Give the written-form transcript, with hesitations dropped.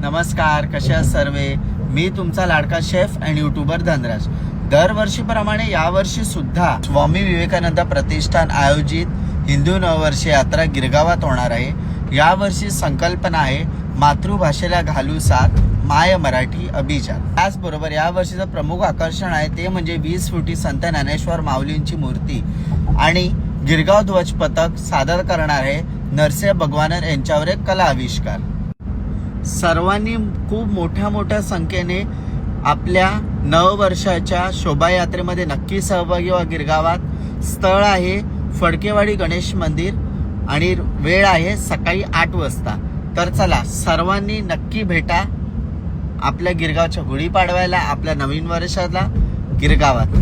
नमस्कार, कशा आहात सर्वे? मी तुमचा लाडका शेफ आणि यूट्यूबर धनराज. दरवर्षीप्रमाणे यावर्षी सुद्धा स्वामी विवेकानंद प्रतिष्ठान आयोजित हिंदू नववर्ष यात्रा गिरगावात होणार आहे. यावर्षी संकल्पना आहे मातृभाषेला घालू साथ, माय मराठी अभिजात. त्याचबरोबर यावर्षीचं प्रमुख आकर्षण आहे ते म्हणजे 20 फुटी संत ज्ञानेश्वर माऊलींची मूर्ती आणि गिरगाव ध्वज पथक सादर करणार आहे नरसिंह भगवानर यांच्यावर एक कला आविष्कार. सर्वांनी खूप मोठ्या संख्येने आपल्या नववर्षाच्या शोभायात्रेमध्ये नक्की सहभागी व्हा. गिरगावात स्थळ आहे फडकेवाडी गणेश मंदिर आणि वेळ आहे सकाळी 8 वाजता. तर चला सर्वांनी नक्की भेटा आपल्या गिरगावच्या गुढीपाडव्याला, आपल्या नवीन वर्षाला गिरगावात.